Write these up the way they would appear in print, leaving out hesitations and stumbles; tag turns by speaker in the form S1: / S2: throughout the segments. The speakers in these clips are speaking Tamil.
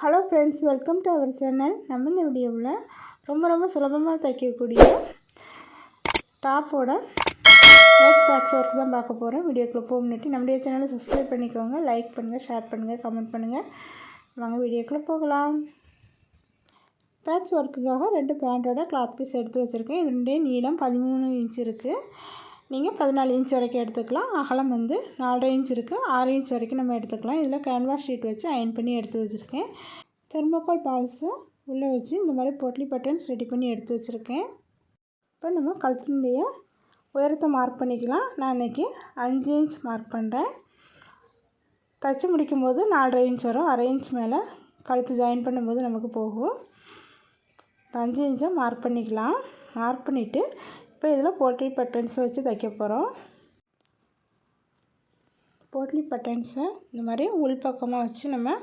S1: Hello friends, welcome to our channel. நம்ம இந்த வீடியோவில் ரொம்ப சுலபமாக தைக்கக்கூடிய டாப்போட நெக் பேட்ச் ஒர்க் தான் பார்க்க போகிறோம். வீடியோக்குள்ளே போக முன்னாடி நம்முடைய சேனலை சப்ஸ்கிரைப் பண்ணிக்கோங்க, லைக் பண்ணுங்கள், ஷேர் பண்ணுங்கள், கமெண்ட் பண்ணுங்கள். வாங்க வீடியோக்குள்ளே போகலாம். பேட்ச் ஒர்க்குக்காக 2 பேண்ட்டோட கிளாத் பீஸ் எடுத்து வச்சுருக்கேன். இதனுடைய நீளம் 13 இன்ச் இருக்குது. நீங்கள் 14 இன்ச் வரைக்கும் எடுத்துக்கலாம். அகலம் 4.5 இன்ச் இருக்குது. 6 இன்ச் வரைக்கும் நம்ம எடுத்துக்கலாம். இதில் கேன்வாஸ் ஷீட் வச்சு அயன் பண்ணி எடுத்து வச்சுருக்கேன். தெர்மோகால் பால்ஸை உள்ளே வச்சு இந்த மாதிரி பொட்லி பட்டன்ஸ் ரெடி பண்ணி எடுத்து வச்சுருக்கேன். இப்போ நம்ம கழுத்தினுடைய உயரத்தை மார்க் பண்ணிக்கலாம். நான் இன்றைக்கி 5 இன்ச் மார்க் பண்ணுறேன். தைச்சி முடிக்கும் போது 4.5 இன்ச் வரும். 1/2 இன்ச் மேலே கழுத்து ஜாயின் பண்ணும்போது நமக்கு போகும். 5 இன்ச்சை மார்க் பண்ணிக்கலாம். மார்க் பண்ணிவிட்டு இப்போ இதில் போட்லி பட்டன்ஸ் வச்சு தைக்க போகிறோம். போட்லி பட்டன்ஸை இந்த மாதிரி உள்பக்கமாக வச்சு நம்ம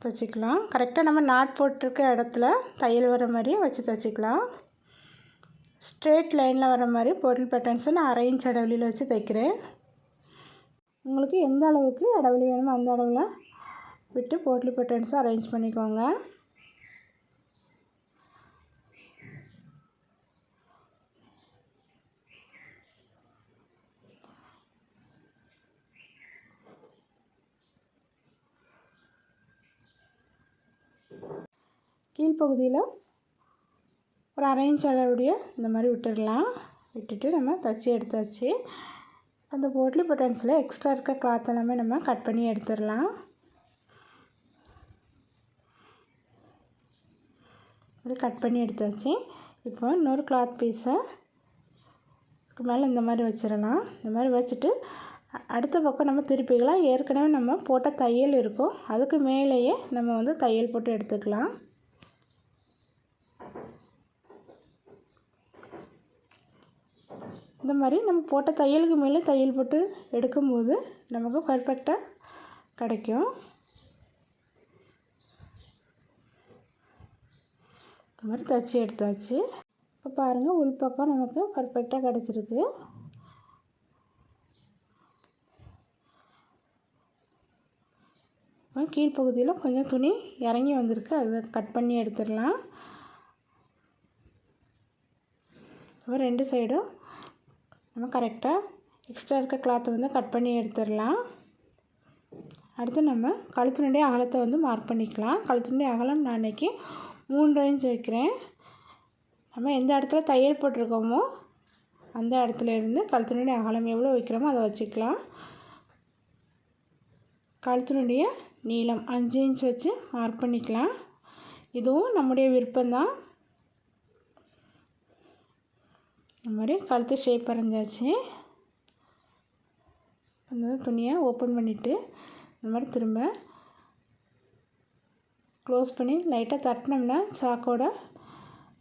S1: தைச்சிக்கலாம். கரெக்டாக நம்ம நாட் போட்டிருக்க இடத்துல தையல் வர மாதிரி வச்சு தைச்சிக்கலாம். ஸ்ட்ரெயிட் லைனில் வர மாதிரி போட்லி பட்டன்ஸை நான் 1/2 இன்ச் இடைவெளியில் வச்சு தைக்கிறேன். உங்களுக்கு எந்த அளவுக்கு இடைவெளி வேணுமோ அந்த அளவில் விட்டு போட்லி பட்டன்ஸை அரேஞ்ச் பண்ணிக்கோங்க. கீழ்ப்பகுதியில் ஒரு 1/2 இன்ச் அளவுடைய இந்த மாதிரி விட்டுடலாம். விட்டுட்டு நம்ம தைச்சி எடுத்தாச்சு. அந்த போட்லி பட்டன்ஸில் எக்ஸ்ட்ரா இருக்க கிளாத் எல்லாமே நம்ம கட் பண்ணி எடுத்துடலாம். அப்படி கட் பண்ணி எடுத்தாச்சு. இப்போ இன்னொரு கிளாத் பீஸை மேலே இந்த மாதிரி வச்சிடலாம். இந்த மாதிரி வச்சுட்டு அடுத்த பக்கம் நம்ம திருப்பிக்கலாம். ஏற்கனவே நம்ம போட்ட தையல் இருக்கும், அதுக்கு மேலேயே நம்ம தையல் போட்டு எடுத்துக்கலாம். இந்த மாதிரி நம்ம போட்ட தையலுக்கு மேலே தையல் போட்டு எடுக்கும்போது நமக்கு பர்ஃபெக்டாக கிடைக்கும். இந்த மாதிரி தைச்சி எடுத்தாச்சு. இப்போ பாருங்கள், உள்பக்கம் நமக்கு பர்ஃபெக்டாக கிடச்சிருக்கு. கீழ்ப்பகுதியில் கொஞ்சம் துணி இறங்கி வந்திருக்கு, அதை கட் பண்ணி எடுத்துடலாம். அப்புறம் 2 சைடும் நம்ம கரெக்டாக எக்ஸ்ட்ரா இருக்க கிளாத்தை கட் பண்ணி எடுத்துடலாம். அடுத்து நம்ம கழுத்தினுடைய அகலத்தை மார்க் பண்ணிக்கலாம். கழுத்தினுடைய அகலம் நான் இன்றைக்கி 3 இன்ச் வைக்கிறேன். நம்ம எந்த இடத்துல தையல் போட்டிருக்கோமோ அந்த இடத்துலேருந்து கழுத்தினுடைய அகலம் எவ்வளோ வைக்கிறோமோ அதை வச்சுக்கலாம். கழுத்தினுடைய நீளம் 5 இன்ச் வச்சு மார்க் பண்ணிக்கலாம். இதுவும் நம்முடைய விருப்பம்தான். இந்த மாதிரி கழுத்து ஷேப் வரைஞ்சாச்சு. அந்த துணியை ஓப்பன் பண்ணிவிட்டு இந்த மாதிரி திரும்ப க்ளோஸ் பண்ணி லைட்டாக தட்டினோம்னா சாக்கோட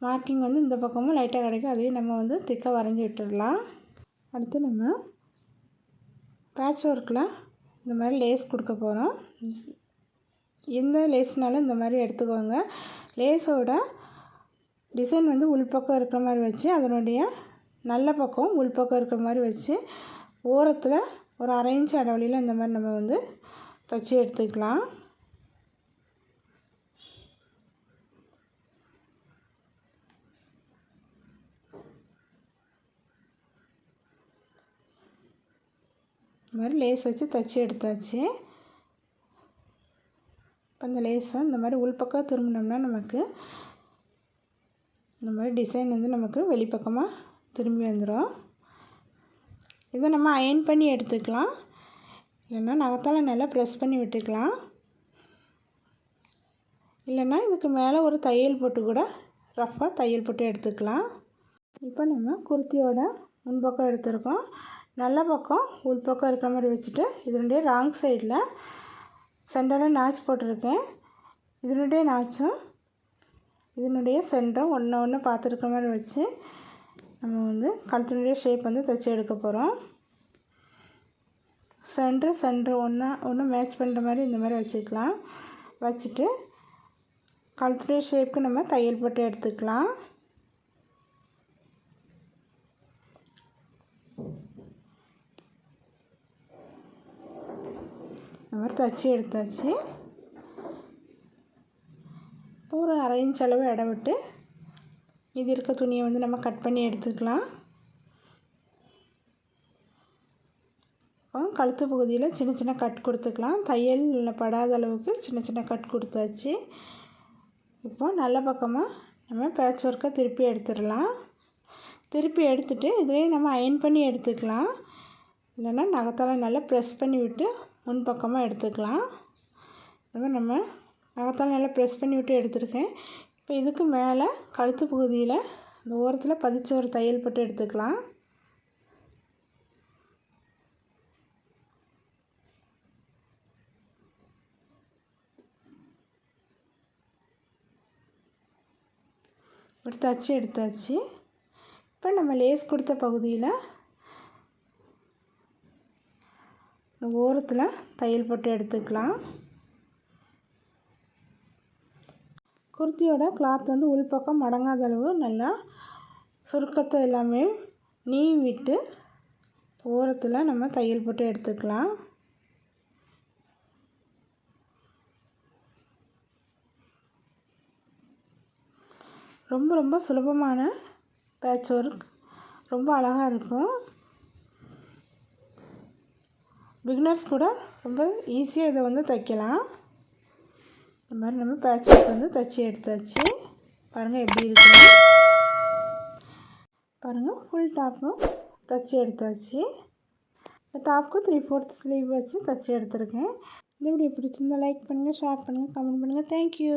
S1: மார்க்கிங் இந்த பக்கமும் லைட்டாக கிடைக்கும். அதையும் நம்ம திக்காக வரைஞ்சி விட்டுடலாம். அடுத்து நம்ம பேட்ச் ஒர்க்கில் இந்த மாதிரி லேஸ் கொடுக்க போகிறோம். எந்த லேஸ்னாலும் இந்த மாதிரி எடுத்துக்கோங்க. லேஸோட டிசைன் உள்பக்கம் இருக்கிற மாதிரி வச்சு அதனுடைய நல்ல பக்கம் உள்பக்கம் இருக்கிற மாதிரி வச்சு ஓரத்தில் ஒரு 1/2 இன்ச் இடைவெளியில் இந்த மாதிரி நம்ம தைச்சி எடுத்துக்கலாம். இந்த மாதிரி லேஸ் வச்சு தைச்சி எடுத்தாச்சு. இப்போ அந்த லேஸை இந்த மாதிரி உள்பக்கம் திரும்பினோம்னா நமக்கு இந்த மாதிரி டிசைன் நமக்கு வெளிப்பக்கமாக திரும்பி வந்துடும். இதை நம்ம அயன் பண்ணி எடுத்துக்கலாம். இல்லைன்னா நகத்தால் நல்லா ப்ரெஸ் பண்ணி விட்டுக்கலாம். இல்லைன்னா இதுக்கு மேலே ஒரு தையல் போட்டு கூட ரஃப்பாக தையல் போட்டு எடுத்துக்கலாம். இப்போ நம்ம குர்த்தியோட முன்பக்கம் எடுத்துருக்கோம். நல்ல பக்கம் உள்பக்கம் இருக்கிற மாதிரி வச்சுட்டு இதனுடைய ராங் சைடில் சென்டரில் நாச் போட்டிருக்கேன். இதனுடைய நாச்சும் இதனுடைய சென்டரும் ஒன்று பார்த்துருக்க மாதிரி வச்சு நம்ம கழுத்தினுடைய ஷேப் தைச்சி எடுக்க போகிறோம். சென்டர் ஒன்று மேட்ச் பண்ணுற மாதிரி இந்த மாதிரி வச்சுக்கலாம். வச்சுட்டு கழுத்துடைய ஷேப்புக்கு நம்ம தையல் போட்டு எடுத்துக்கலாம். இந்த மாதிரி தைச்சி எடுத்தாச்சு. ஒரு அரை இன்ச் அளவு இடம் விட்டு இது இருக்க துணியை வந்து நம்ம கட் பண்ணி எடுத்துக்கலாம். கழுத்து பகுதியில் சின்ன சின்ன கட் கொடுத்துக்கலாம். தையல் படாத அளவுக்கு சின்ன சின்ன கட் கொடுத்தாச்சு. இப்போ நல்ல பக்கமாக நம்ம பேட்ச் ஒர்க்கை திருப்பி எடுத்துடலாம். திருப்பி எடுத்துகிட்டு இதிலே நம்ம அயன் பண்ணி எடுத்துக்கலாம். இல்லைன்னா நகத்தால் நல்லா ப்ரெஸ் பண்ணி விட்டு முன் பக்கமாக எடுத்துக்கலாம். இப்போ நம்ம நகத்தால் நல்லா ப்ரெஸ் பண்ணி விட்டு எடுத்துருக்கேன். இப்போ இதுக்கு மேலே கழுத்து பகுதியில் இந்த ஓரத்தில் பதிச்ச ஒரு தையல் போட்டு எடுத்துக்கலாம். எடுத்தாச்சு. இப்போ நம்ம லேஸ் கொடுத்த பகுதியில் இந்த ஓரத்தில் தையல் போட்டு எடுத்துக்கலாம். குர்த்தியோட கிளாத் வந்து உள்பக்கம் மடங்காத அளவு நல்லா சுருக்கத்தை எல்லாமே நீவி விட்டு ஓரத்தில் நம்ம தையல் போட்டு எடுத்துக்கலாம். ரொம்ப ரொம்ப சுலபமான பேட்ச் ஒர்க், ரொம்ப அழகாக இருக்கும். பிகினர்ஸ் கூட ரொம்ப ஈஸியாக இதை வந்து தைக்கலாம். இந்த மாதிரி நம்ம பேட்ச் ஒர்க் வந்து தைச்சி எடுத்தாச்சு. பாருங்கள் எப்படி இருக்குன்னு. பாருங்கள் ஃபுல் டாப்பும் தைச்சி எடுத்தாச்சு. இந்த டாப்புக்கு 3/4 ஸ்லீவ் வச்சு தைச்சி எடுத்துருக்கேன். இந்த வீடியோ பிடிச்சிருந்தால் லைக் பண்ணுங்கள், ஷேர் பண்ணுங்கள், கமெண்ட் பண்ணுங்கள். தேங்க்யூ.